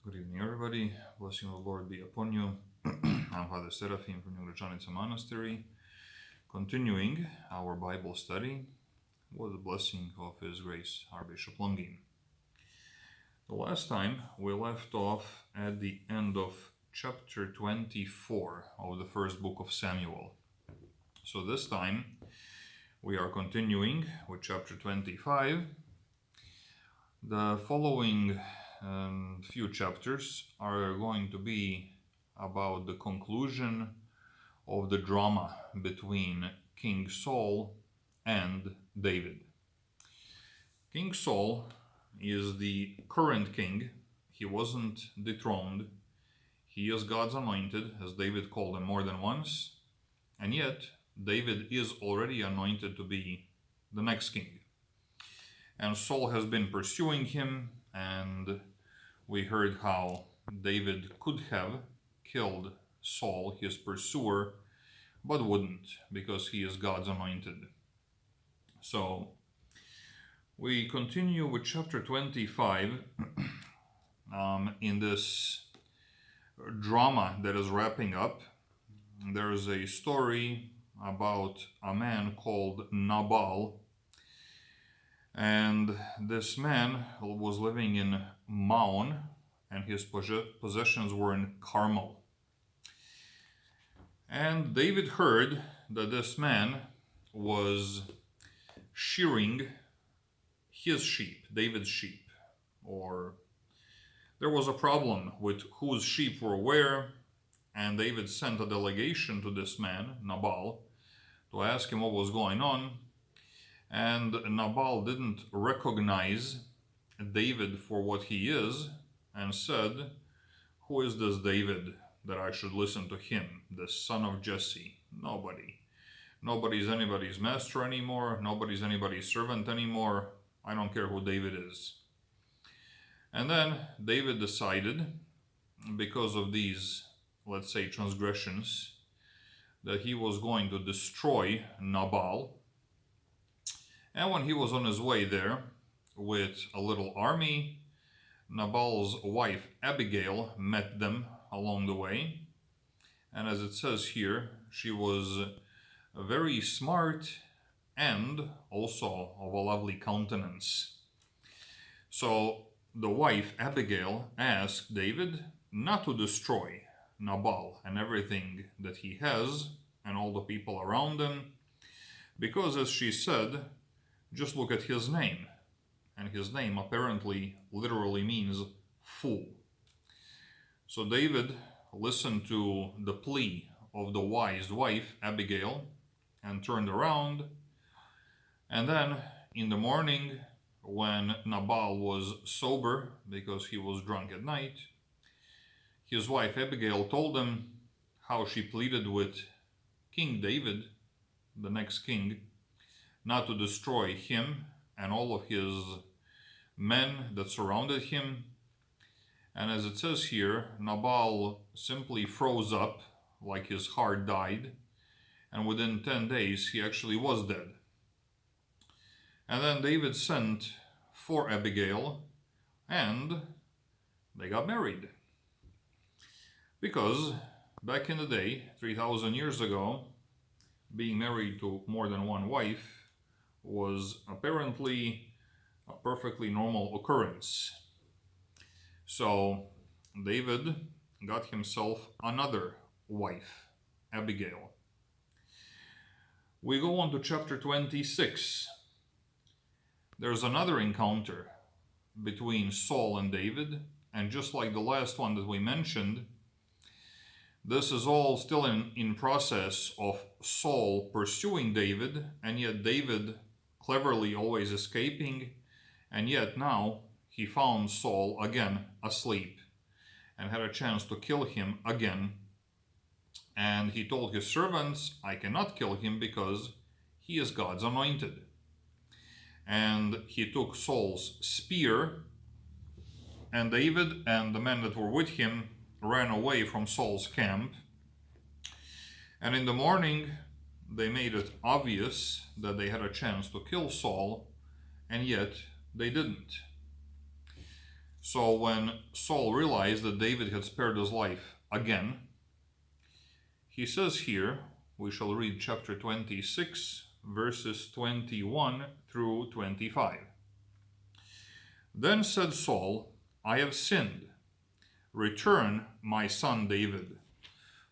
Good evening, everybody. Blessing of the Lord be upon you. I'm Father Seraphim from Gračanica Monastery, continuing our Bible study with the blessing of His Grace, our Bishop Longin. The last time we left off at the end of chapter 24 of the first book of Samuel. So this time we are continuing with chapter 25. The following few chapters are going to be about the conclusion of the drama between King Saul and David. King Saul is the current king. He wasn't dethroned. He is God's anointed, as David called him more than once. And yet, David is already anointed to be the next king. And Saul has been pursuing him, and we heard how David could have killed Saul, his pursuer, but wouldn't, because he is God's anointed. So we continue with chapter 25 in this drama that is wrapping up. There is a story about a man called Nabal. And this man was living in Maon, and his possessions were in Carmel. And David heard that this man was shearing his sheep, David's sheep, or there was a problem with whose sheep were where, and David sent a delegation to this man, Nabal, to ask him what was going on. And Nabal didn't recognize David for what he is and said, "Who is this David that I should listen to him, the son of Jesse? Nobody. Nobody's anybody's master anymore. Nobody's anybody's servant anymore. I don't care who David is." And then David decided, because of these, let's say, transgressions, that he was going to destroy Nabal. And when he was on his way there with a little army, Nabal's wife Abigail met them along the way. And as it says here, she was very smart and also of a lovely countenance. So the wife Abigail asked David not to destroy Nabal and everything that he has and all the people around him, because, as she said, just look at his name. And his name apparently literally means fool. So David listened to the plea of the wise wife, Abigail, and turned around. And then in the morning, when Nabal was sober because he was drunk at night, his wife Abigail told him how she pleaded with King David, the next king, not to destroy him and all of his men that surrounded him. And as it says here, Nabal simply froze up, like his heart died, and within 10 days he actually was dead. And then David sent for Abigail, and they got married. Because back in the day, 3,000 years ago, being married to more than one wife was apparently a perfectly normal occurrence. So David got himself another wife, Abigail. We go on to chapter 26. There's another encounter between Saul and David, and just like the last one that we mentioned, this is all still in process of Saul pursuing David, and yet David cleverly always escaping, and yet now he found Saul again asleep and had a chance to kill him again. And he told his servants, "I cannot kill him because he is God's anointed." And he took Saul's spear, and David and the men that were with him ran away from Saul's camp. And in the morning, they made it obvious that they had a chance to kill Saul, and yet they didn't. So when Saul realized that David had spared his life again, he says here, we shall read chapter 26, verses 21 through 25. Then said Saul, I have sinned. Return, my son David,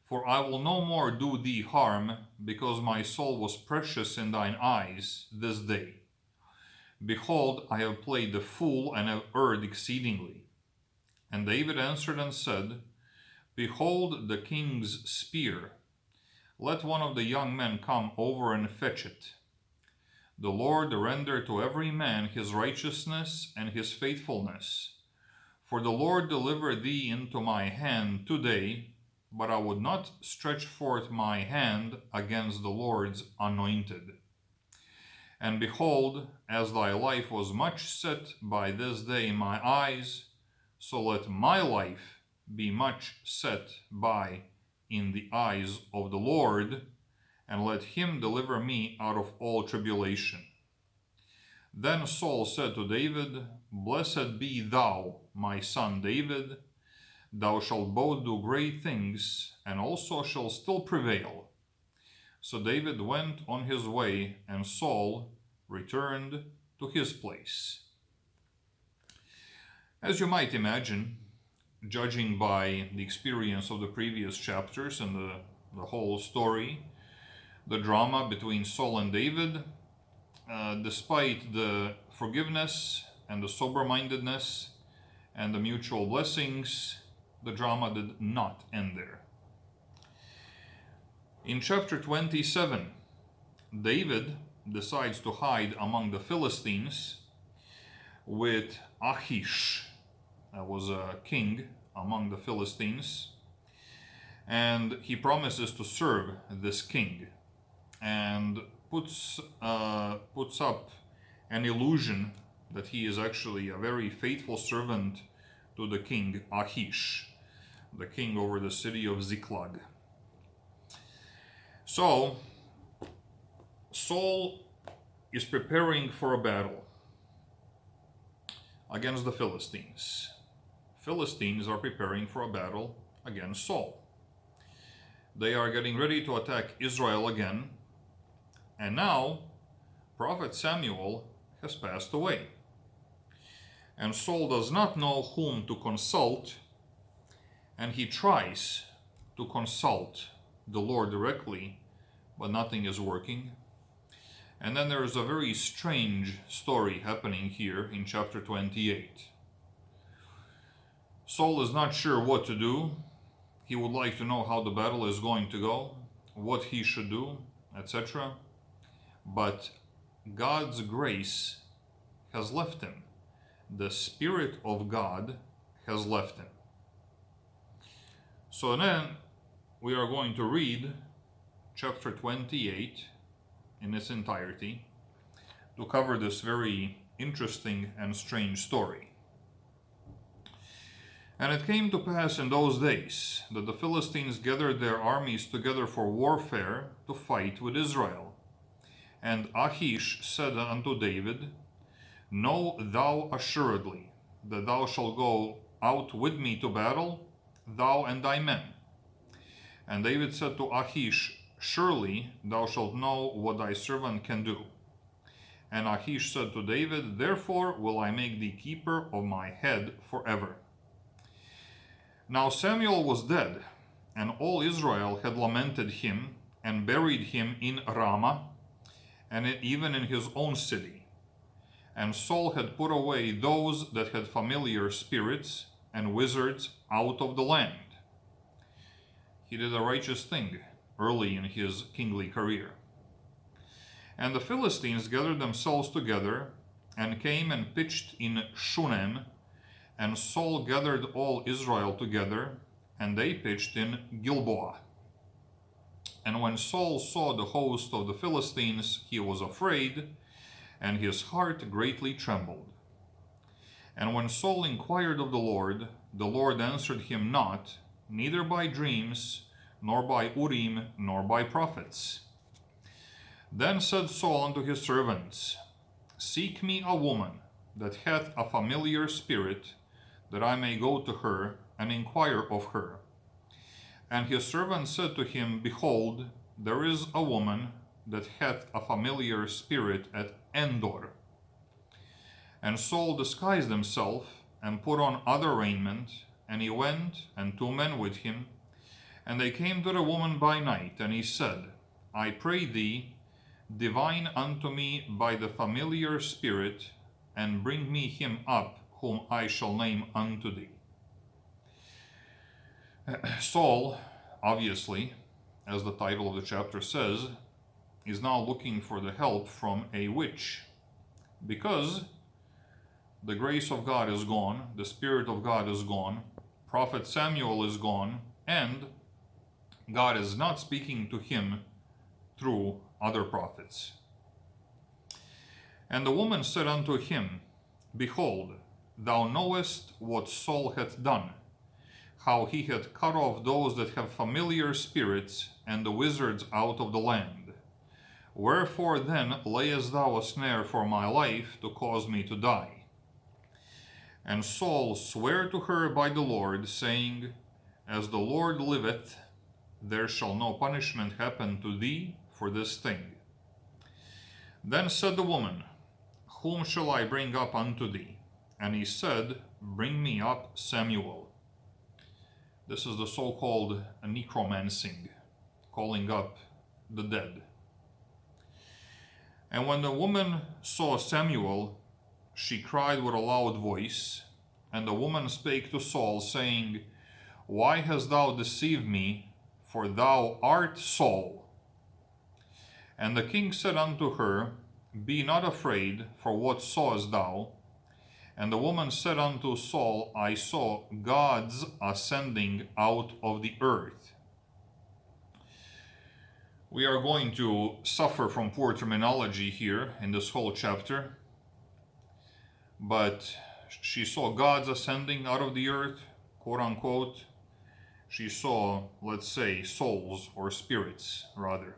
for I will no more do thee harm, because my soul was precious in thine eyes this day. Behold, I have played the fool and have erred exceedingly. And David answered and said, Behold the king's spear. Let one of the young men come over and fetch it. The Lord render to every man his righteousness and his faithfulness. For the Lord delivered thee into my hand today, but I would not stretch forth my hand against the Lord's anointed. And behold, as thy life was much set by this day in my eyes, so let my life be much set by in the eyes of the Lord, and let him deliver me out of all tribulation. Then Saul said to David, Blessed be thou, my son David. Thou shalt both do great things, and also shalt still prevail. So David went on his way, and Saul returned to his place. As you might imagine, judging by the experience of the previous chapters and the whole story, the drama between Saul and David, despite the forgiveness and the sober-mindedness and the mutual blessings, the drama did not end there. In chapter 27, David decides to hide among the Philistines with Achish, that was a king among the Philistines, and he promises to serve this king and puts up an illusion that he is actually a very faithful servant to the king Achish, the king over the city of Ziklat. So Saul is preparing for a battle against the Philistines. Philistines are preparing for a battle against Saul. They are getting ready to attack Israel again. And now, Prophet Samuel has passed away. And Saul does not know whom to consult, and he tries to consult the Lord directly, but nothing is working. And then there is a very strange story happening here in chapter 28. Saul is not sure what to do. He would like to know how the battle is going to go, what he should do, etc. But God's grace has left him. The Spirit of God has left him. So then we are going to read chapter 28 in its entirety to cover this very interesting and strange story. And it came to pass in those days that the Philistines gathered their armies together for warfare to fight with Israel. And Achish said unto David, Know thou assuredly that thou shalt go out with me to battle, thou and thy men. And David said to Achish, Surely thou shalt know what thy servant can do. And Achish said to David, Therefore will I make thee keeper of my head forever. Now Samuel was dead, and all Israel had lamented him, and buried him in Ramah, and even in his own city. And Saul had put away those that had familiar spirits and wizards out of the land. He did a righteous thing early in his kingly career. And the Philistines gathered themselves together, and came and pitched in Shunem, and Saul gathered all Israel together, and they pitched in Gilboa. And when Saul saw the host of the Philistines, he was afraid, and his heart greatly trembled. And when Saul inquired of the Lord answered him not, neither by dreams, nor by Urim, nor by prophets. Then said Saul unto his servants, Seek me a woman that hath a familiar spirit, that I may go to her and inquire of her. And his servant said to him, Behold, there is a woman that hath a familiar spirit at Endor. And Saul disguised himself, and put on other raiment, and he went, and 2 men with him. And they came to the woman by night, and he said, I pray thee, divine unto me by the familiar spirit, and bring me him up, whom I shall name unto thee. Saul, obviously, as the title of the chapter says, is now looking for the help from a witch, because the grace of God is gone, the Spirit of God is gone, Prophet Samuel is gone, and God is not speaking to him through other prophets. And the woman said unto him, Behold, thou knowest what Saul hath done, how he hath cut off those that have familiar spirits and the wizards out of the land. Wherefore then layest thou a snare for my life to cause me to die? And Saul sware to her by the Lord, saying, As the Lord liveth, there shall no punishment happen to thee for this thing. Then said the woman, Whom shall I bring up unto thee? And he said, Bring me up Samuel. This is the so-called necromancing, calling up the dead. And when the woman saw Samuel, she cried with a loud voice, and the woman spake to Saul, saying, Why hast thou deceived me? For thou art Saul. And the king said unto her, Be not afraid, for what sawest thou? And the woman said unto Saul, I saw gods ascending out of the earth. We are going to suffer from poor terminology here in this whole chapter. But she saw gods ascending out of the earth, quote unquote. She saw, let's say, souls or spirits, rather.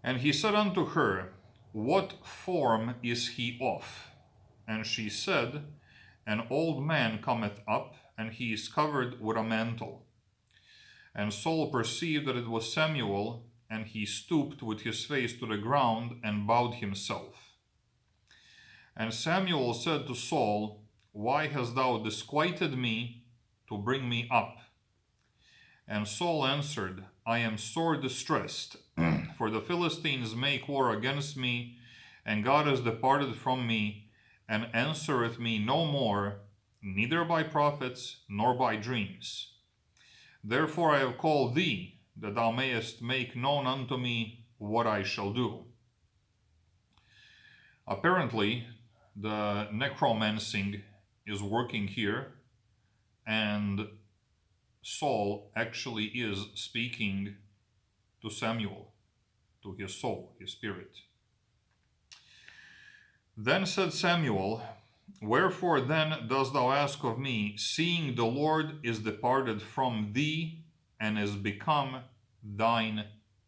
And he said unto her, What form is he of? And she said, An old man cometh up, and he is covered with a mantle. And Saul perceived that it was Samuel, and he stooped with his face to the ground and bowed himself. And Samuel said to Saul, Why hast thou disquieted me to bring me up? And Saul answered, I am sore distressed, for the Philistines make war against me, and God is departed from me, and answereth me no more, neither by prophets nor by dreams. Therefore I have called thee, that thou mayest make known unto me what I shall do. Apparently, the necromancing is working here, and Saul actually is speaking to Samuel, to his soul, his spirit. Then said Samuel, Wherefore then dost thou ask of me, seeing the Lord is departed from thee, and is become thine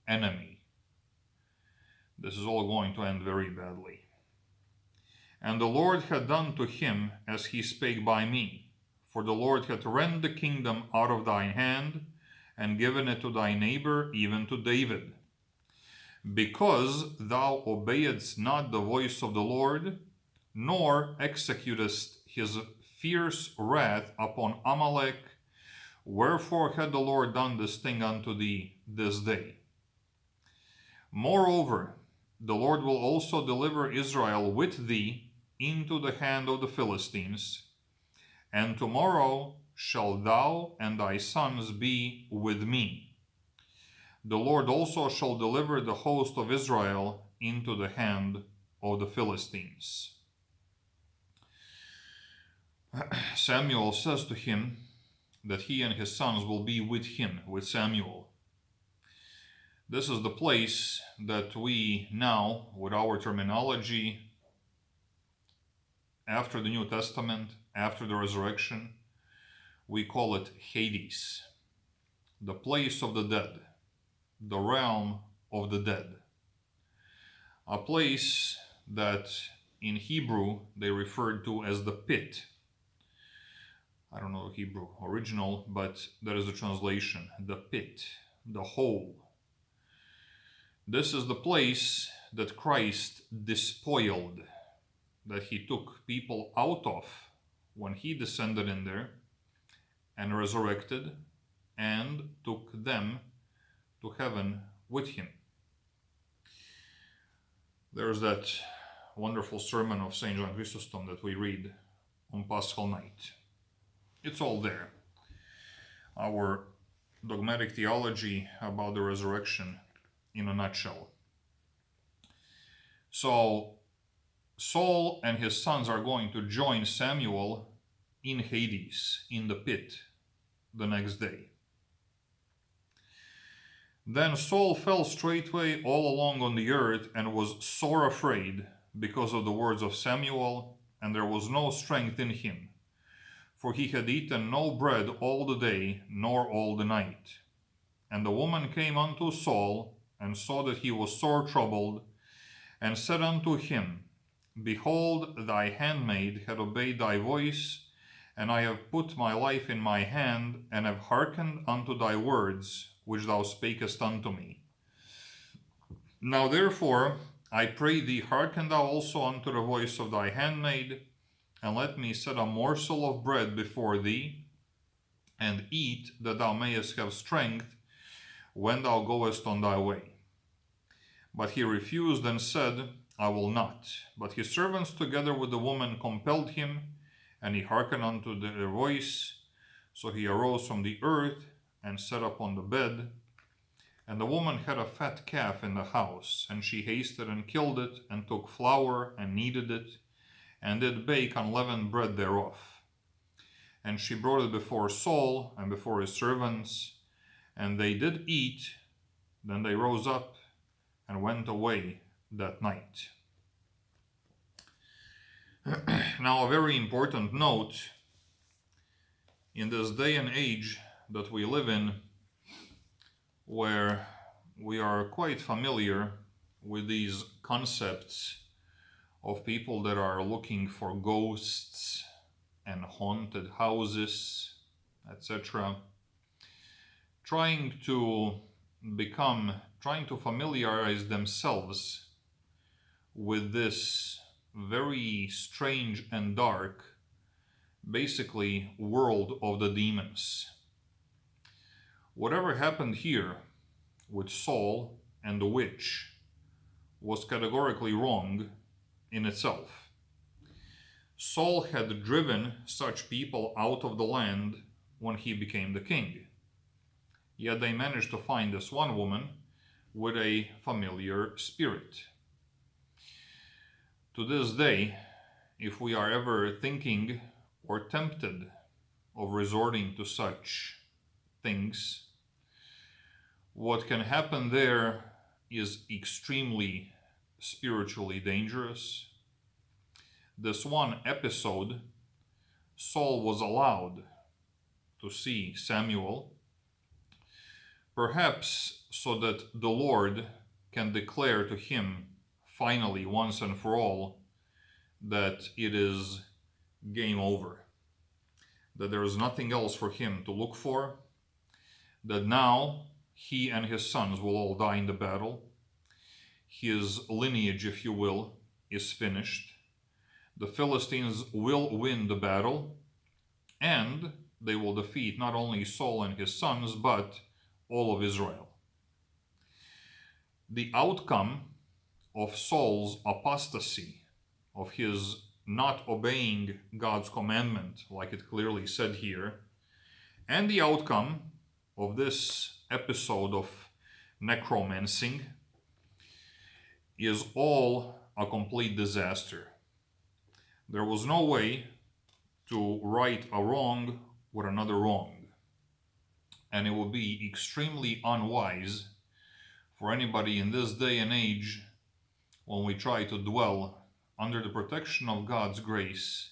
enemy? This is all going to end very badly. And the Lord had done to him as he spake by me, for the Lord hath rent the kingdom out of thine hand, and given it to thy neighbor, even to David. Because thou obeyedst not the voice of the Lord, nor executest his fierce wrath upon Amalek, wherefore had the Lord done this thing unto thee this day. Moreover, the Lord will also deliver Israel with thee into the hand of the Philistines, and tomorrow shalt thou and thy sons be with me. The Lord also shall deliver the host of Israel into the hand of the Philistines. Samuel says to him that he and his sons will be with him, with Samuel. This is the place that we now, with our terminology, after the New Testament, after the resurrection, we call it Hades, the place of the dead, the realm of the dead. A place that in Hebrew they referred to as the pit, I don't know the Hebrew original, but that is the translation. The pit, the hole. This is the place that Christ despoiled, that he took people out of when he descended in there and resurrected and took them to heaven with him. There's that wonderful sermon of St. John Chrysostom that we read on Paschal night. It's all there. Our dogmatic theology about the resurrection in a nutshell. So Saul and his sons are going to join Samuel in Hades, in the pit, the next day. Then Saul fell straightway all along on the earth and was sore afraid because of the words of Samuel, and there was no strength in him. For he had eaten no bread all the day, nor all the night. And the woman came unto Saul, and saw that he was sore troubled, and said unto him, Behold, thy handmaid hath obeyed thy voice, and I have put my life in my hand, and have hearkened unto thy words, which thou spakest unto me. Now therefore, I pray thee, hearken thou also unto the voice of thy handmaid, and let me set a morsel of bread before thee, and eat, that thou mayest have strength when thou goest on thy way. But he refused and said, I will not. But his servants together with the woman compelled him, and he hearkened unto their voice. So he arose from the earth and sat upon the bed. And the woman had a fat calf in the house, and she hasted and killed it, and took flour and kneaded it, and did bake unleavened bread thereof. And she brought it before Saul and before his servants, and they did eat. Then they rose up and went away that night. Now, a very important note in this day and age that we live in, where we are quite familiar with these concepts of people that are looking for ghosts and haunted houses, etc., trying to familiarize themselves with this very strange and dark, basically, world of the demons. Whatever happened here with Saul and the witch was categorically wrong in itself. Saul had driven such people out of the land when he became the king. Yet they managed to find this one woman with a familiar spirit. To this day, if we are ever thinking or tempted of resorting to such things, what can happen there is extremely spiritually dangerous. This one episode, Saul was allowed to see Samuel, perhaps so that the Lord can declare to him finally, once and for all, that it is game over, that there is nothing else for him to look for, that now he and his sons will all die in the battle. His lineage, if you will, is finished. The Philistines will win the battle, and they will defeat not only Saul and his sons, but all of Israel. The outcome of Saul's apostasy, of his not obeying God's commandment, like it clearly said here, and the outcome of this episode of necromancing is all a complete disaster. There was no way to right a wrong with another wrong. And it would be extremely unwise for anybody in this day and age, when we try to dwell under the protection of God's grace,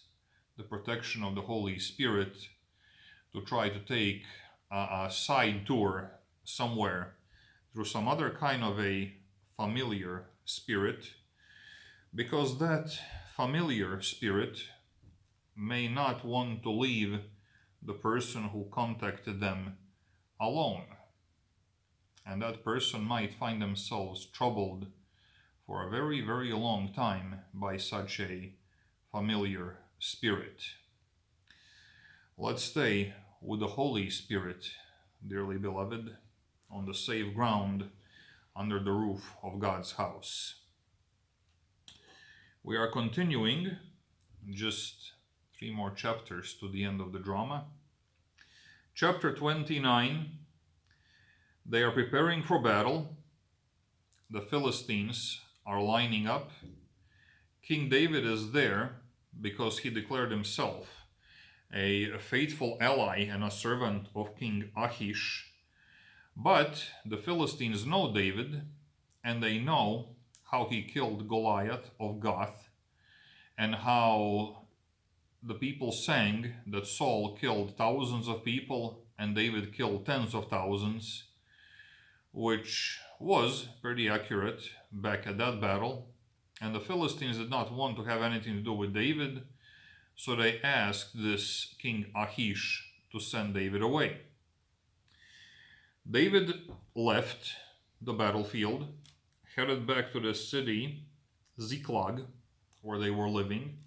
the protection of the Holy Spirit, to try to take a side tour somewhere through some other kind of a familiar spirit, because that familiar spirit may not want to leave the person who contacted them alone. And that person might find themselves troubled for a very, very long time by such a familiar spirit. Let's stay with the Holy Spirit, dearly beloved, on the safe ground under the roof of God's house. We are continuing just 3 more chapters to the end of the drama. Chapter 29, they are preparing for battle. The Philistines are lining up. King David is there because he declared himself a faithful ally and a servant of King Achish. But the Philistines know David, and they know how he killed Goliath of Gath, and how the people sang that Saul killed thousands of people and David killed tens of thousands, which was pretty accurate back at that battle. And the Philistines did not want to have anything to do with David, so they asked this King Achish to send David away. David left the battlefield, headed back to the city Ziklat, where they were living.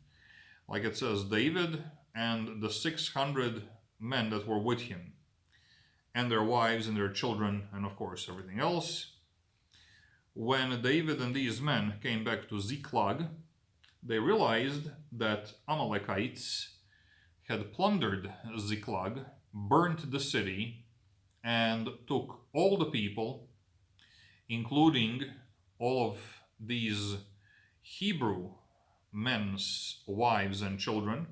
Like it says, David and the 600 men that were with him, and their wives and their children, and of course everything else. When David and these men came back to Ziklat, they realized that Amalekites had plundered Ziklat, burnt the city, and took all the people, including all of these Hebrew men's wives and children,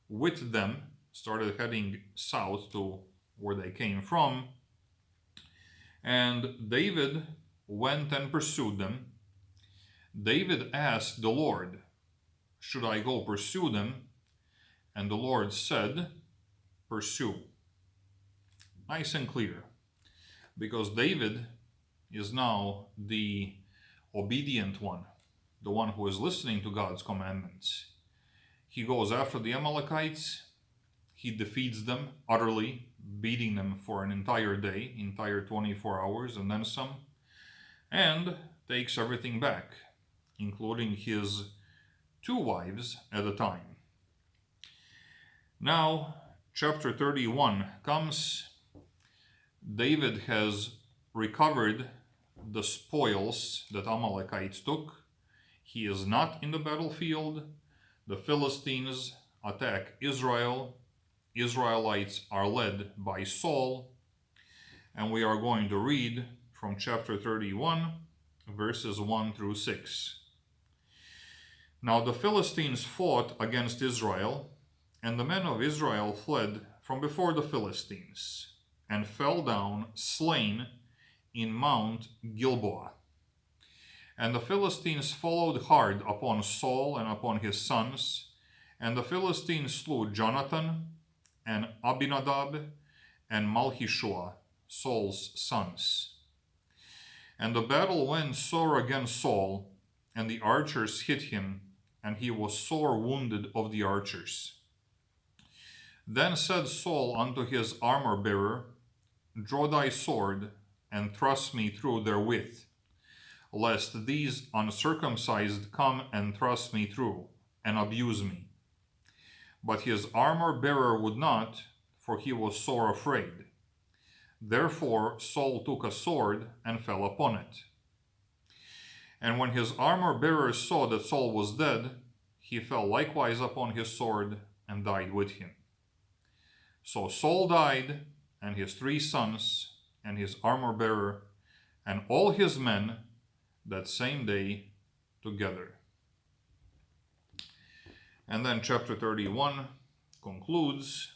with them, started heading south to where they came from. And David went and pursued them. David asked the Lord, "Should I go pursue them?" And the Lord said, "Pursue." Nice and clear. Because David is now the obedient one, the one who is listening to God's commandments. He goes after the Amalekites. He defeats them utterly, beating them for an entire day, entire 24 hours, and then some, and takes everything back, including his 2 wives at a time. Now, chapter 31 comes. David has recovered the spoils that Amalekites took. He is not in the battlefield. The Philistines attack Israel. Israelites are led by Saul. And we are going to read from chapter 31, verses 1 through 6. Now the Philistines fought against Israel, and the men of Israel fled from before the Philistines, and fell down slain in Mount Gilboa. And the Philistines followed hard upon Saul and upon his sons, and the Philistines slew Jonathan and Abinadab and Malchishua, Saul's sons. And the battle went sore against Saul, and the archers hit him, and he was sore wounded of the archers. Then said Saul unto his armor-bearer, "Draw thy sword, and thrust me through therewith, lest these uncircumcised come and thrust me through, and abuse me." But his armor-bearer would not, for he was sore afraid. Therefore Saul took a sword and fell upon it. And when his armor-bearer saw that Saul was dead, he fell likewise upon his sword and died with him. So Saul died, and his 3 sons, and his armor-bearer, and all his men that same day together. And then chapter 31 concludes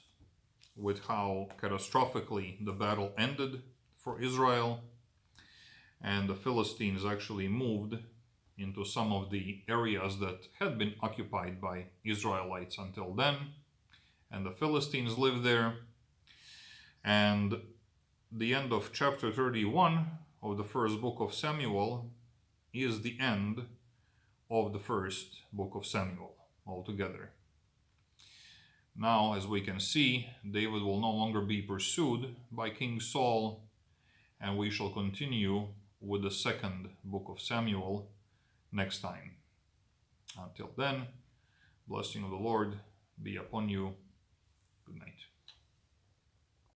with how catastrophically the battle ended for Israel, and the Philistines actually moved into some of the areas that had been occupied by Israelites until then, and the Philistines lived there. And the end of chapter 31 of the first book of Samuel is the end of the first book of Samuel altogether. Now, as we can see, David will no longer be pursued by King Saul, and we shall continue with the second book of Samuel next time. Until then, blessing of the Lord be upon you. Good night.